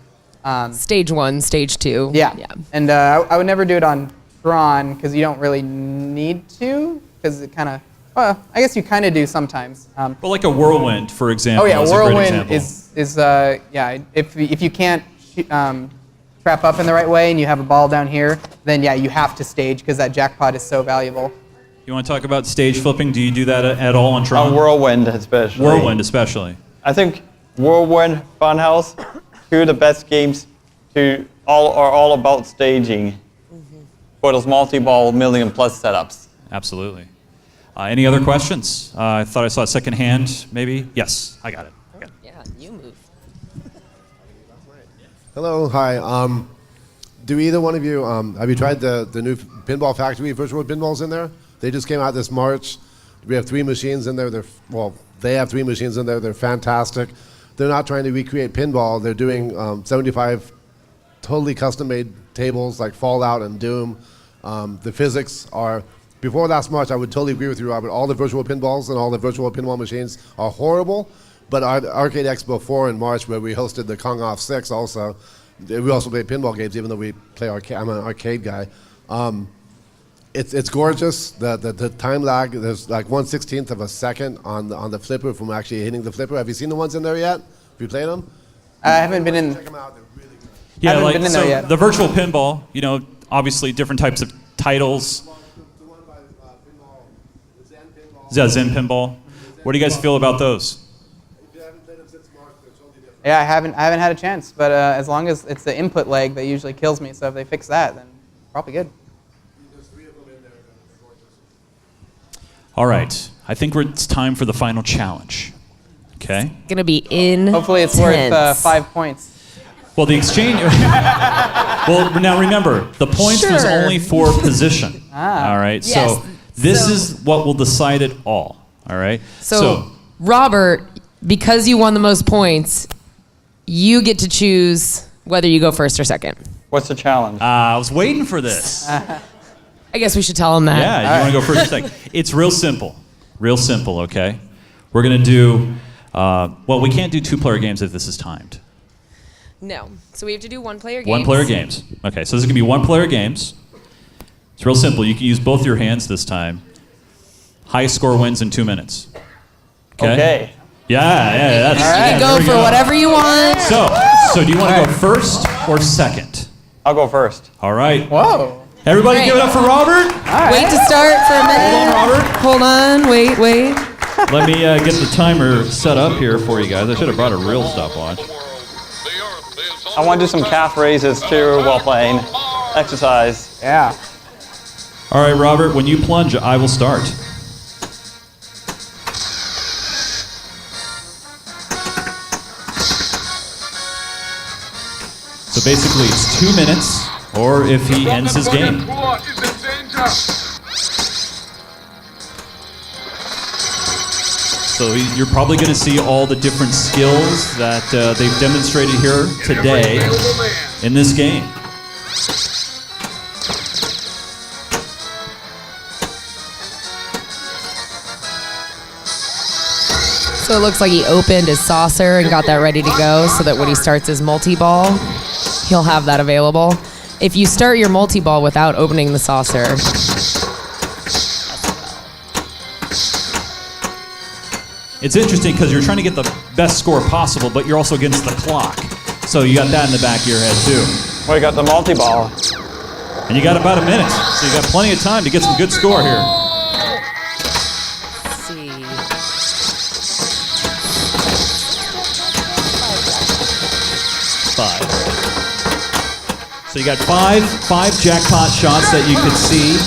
Stage 1, stage 2. Yeah. And I would never do it on Tron because you don't really need to, because it kind of, well, I guess you kind of do sometimes. Well, like a whirlwind, for example. Oh yeah, is a great whirlwind example. yeah. If you can't trap up in the right way and you have a ball down here, then yeah, you have to stage because that jackpot is so valuable. You want to talk about stage flipping? Do you do that at all on Tron? On Whirlwind especially. Whirlwind especially. I think Whirlwind, Funhouse, 2 of the best games are all about staging for those multi-ball million plus setups. Absolutely. Any other questions? I thought I saw a second hand, maybe? Yes, I got it. Yeah, you move. Hello, hi. Do either one of you, have you tried the new Pinball Factory virtual pinballs in there? They just came out this March. We have 3 machines in there. They have 3 machines in there. They're fantastic. They're not trying to recreate pinball. They're doing 75 totally custom-made tables like Fallout and Doom. The physics are... Before last March, I would totally agree with you, Robert. All the virtual pinballs and all the virtual pinball machines are horrible. But our Arcade Expo 4 in March, where we hosted the Kong Off 6 also, we also play pinball games, even though we play arcade. I'm an arcade guy. It's gorgeous. The time lag, there's like 1/16th of a second on the flipper from actually hitting the flipper. Have you seen the ones in there yet? Have you played them? I haven't been in. Check them out. They're really good. Yeah, haven't like been in so there yet. the virtual pinball, obviously different types of titles. The one by Pinball, the Zen Pinball. Yeah, Zen Pinball. What do you guys feel about those? If you haven't played them since March, they're totally different. Yeah, I haven't had a chance, but as long as it's the input lag that usually kills me, so if they fix that, then probably good. There's 3 of them in there. They're gorgeous. All right. I think it's time for the final challenge. Okay? Gonna be in. Hopefully it's worth 5 points. Well, the exchange... well, now remember, the points was Sure. only for position. All right? Yes. So this is what will decide it all. All right? So, Robert, because you won the most points, you get to choose whether you go first or second. What's the challenge? I was waiting for this. I guess we should tell him that. Yeah, you want to go first or second? It's real simple. Real simple, okay? We're going to do... well, we can't do 2-player games if this is timed. No. So we have to do one-player games. One-player games. Okay, so this is going to be one-player games. It's real simple. You can use both your hands this time. Highest score wins in 2 minutes. Okay. Yeah, that's You can go there we for whatever you want. So do you want to go first or second? I'll go first. All right. Whoa. Everybody Great. give it up for Robert. Wait to start for a minute. Hold on, Robert. Hold on. Wait. Let me get the timer set up here for you guys. I should have brought a real stopwatch. I want to do some calf raises too while playing. Exercise. Yeah. All right, Robert, when you plunge, I will start. So basically, it's 2 minutes, or if he ends his game. So you're probably going to see all the different skills that they've demonstrated here today in this game. So it looks like he opened his saucer and got that ready to go so that when he starts his multi-ball, he'll have that available. If you start your multi-ball without opening the saucer, It's interesting because you're trying to get the best score possible, but you're also against the clock. So you got that in the back of your head too. Well, you got the multi-ball. And you got about a minute, so you got plenty of time to get some good score here. let's see. Five. So you got five jackpot shots that you could see,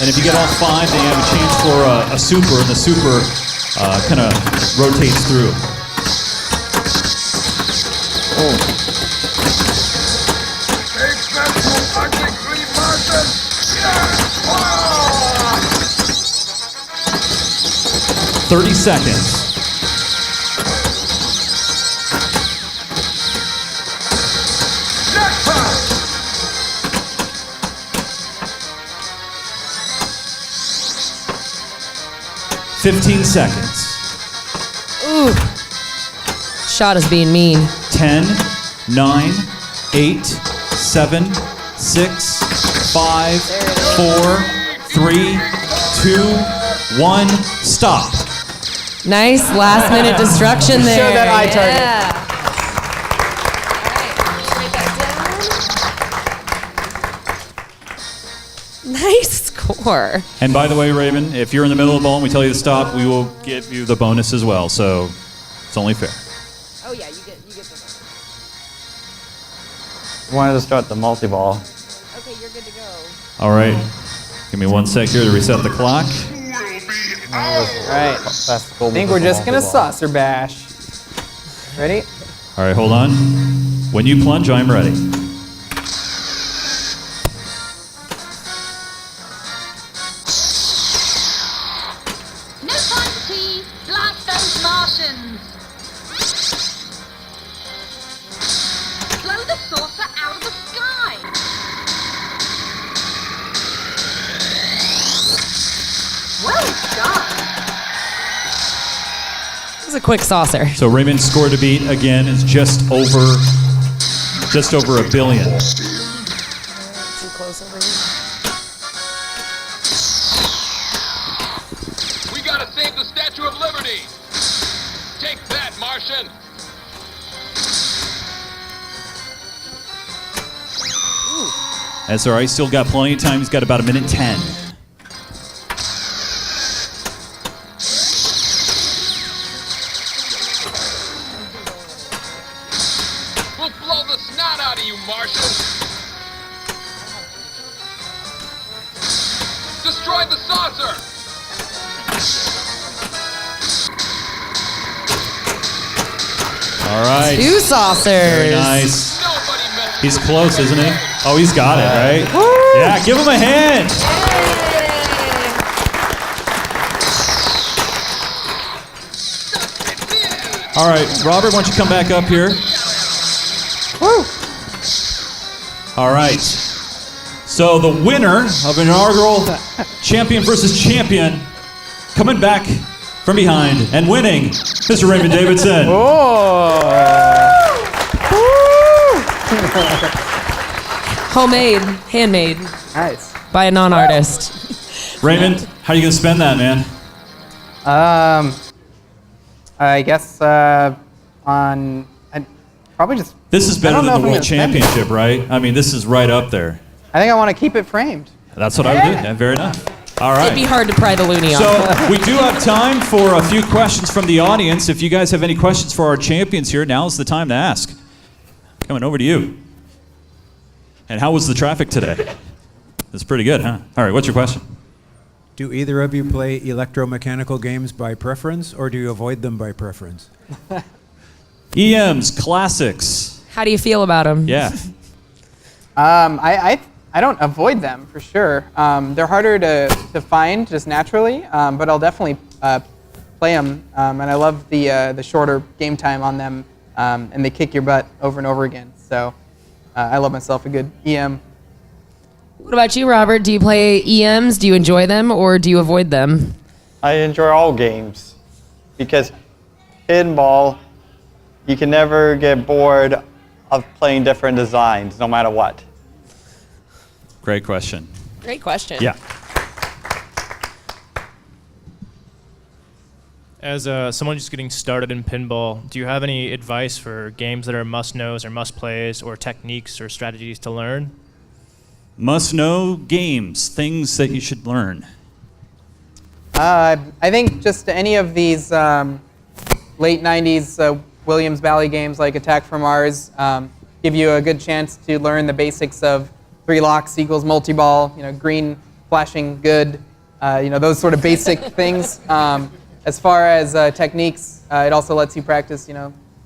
and if you get all five, then you have a chance for a super, and the super kind of rotates through. Oh. Yeah. 30 seconds. Yeah. 15 seconds. Ooh. Shot is being mean. 10, 9, 8, 7, 6, 5, 4, 3, 2, 1, stop. Nice last minute destruction there. Show that eye target. Yeah. Nice score. And by the way, Raven, if you're in the middle of the ball and we tell you to stop, we will give you the bonus as well. So it's only fair. Oh yeah, you get the bonus. Wanted to start the multi-ball. Okay, you're good to go. All right. Give me 1 sec here to reset the clock. All right. I think we're just gonna saucer bash. Ready? All right, hold on. When you plunge, I'm ready. No time to tea. Blast those Martians. Blow the saucer out of the sky. Well done. It was a quick saucer. So Raymond's score to beat again is just over $1 billion. Too close over here. We gotta save the Statue of Liberty. Take that, Martian. That's all right. Still got plenty of time. He's got about 1:10. We'll blow the snot out of you, Martian. Destroy the saucer. All right. 2 saucers. Very nice. Nobody messed He's with close, isn't he? Oh, he's got it, right? Yeah, give him a hand. All right, Robert, why don't you come back up here? Woo. All right. So the winner of inaugural champion versus champion, coming back from behind and winning, Mr. Raymond Davidson. Oh. Homemade, handmade Nice. by a non-artist. Raymond, how are you gonna spend that, man? I guess on probably just. This is I better don't than know the if I'm World gonna spend it. Championship, right? I mean, this is right up there. I think I want to keep it framed. That's what I would do. Yeah, fair enough. All right. It'd be hard to pry the loony off. So we do have time for a few questions from the audience. If you guys have any questions for our champions here, now's the time to ask. Coming over to you. And how was the traffic today? It's pretty good, huh? All right, what's your question? Do either of you play electromechanical games by preference, or do you avoid them by preference? EMs, classics. How do you feel about them? Yeah. I don't avoid them for sure. They're harder to find just naturally, but I'll definitely play them. And I love the shorter game time on them, and they kick your butt over and over again. So I love myself a good EM. What about you, Robert? Do you play EMs? Do you enjoy them, or do you avoid them? I enjoy all games because pinball, you can never get bored of playing different designs, no matter what. Great question. Great question. Yeah. As someone just getting started in pinball, do you have any advice for games that are must-knows or must-plays, or techniques or strategies to learn? Must-know games, things that you should learn. I think just any of these late 90s Williams Valley games like Attack from Mars give you a good chance to learn the basics of 3 locks equals multi-ball, green flashing good, those sort of basic things. As far as techniques, it also lets you practice,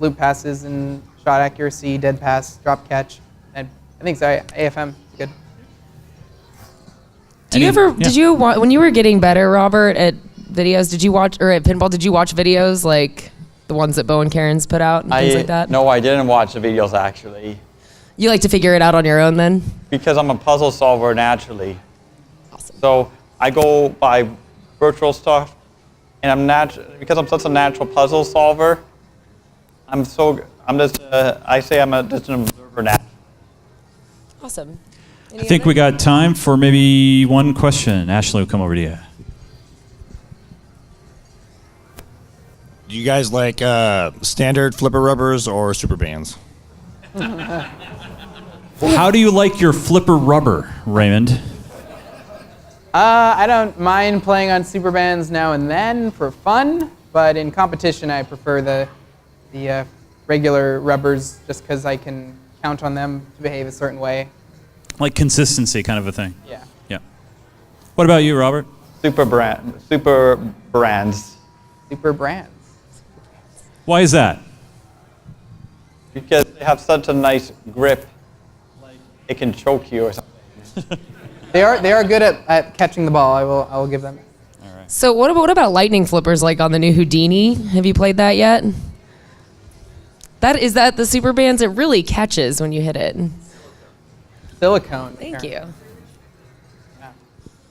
loop passes and shot accuracy, dead pass, drop catch. And I think so, AFM, good. Did you when you were getting better, Robert, at videos, did you watch, or at pinball, did you watch videos like the ones that Bo and Karen's put out and things like that? No, I didn't watch the videos actually. You like to figure it out on your own then? Because I'm a puzzle solver naturally. Awesome. So I go by virtual stuff, and because I'm such a natural puzzle solver, I say I'm just an observer now. Awesome. I think we got time for maybe one question. Ashley, we'll come over to you. Do you guys like standard flipper rubbers or super bands? How do you like your flipper rubber, Raymond? I don't mind playing on super bands now and then for fun, but in competition I prefer the regular rubbers just because I can count on them to behave a certain way. Like consistency kind of a thing? Yeah. Yeah. What about you, Robert? Super brands. Super brands. Why is that? Because they have such a nice grip, like it can choke you or something. They are good at catching the ball. I will give them. So what about lightning flippers like on the new Houdini? Have you played that yet? Is that the super bands? It really catches when you hit it. Silicone. Thank you.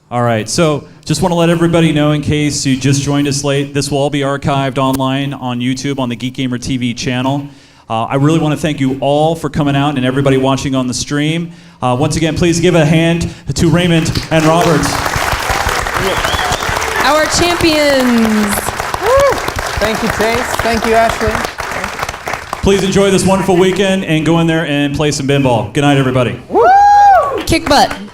All right, so just want to let everybody know, in case you just joined us late, this will all be archived online on YouTube on the Geek Gamer TV channel. I really want to thank you all for coming out and everybody watching on the stream. Once again, please give a hand to Raymond and Robert. Our champions. Thank you, Chase. Thank you, Ashley. Please enjoy this wonderful weekend and go in there and play some pinball. Good night, everybody. Kick butt.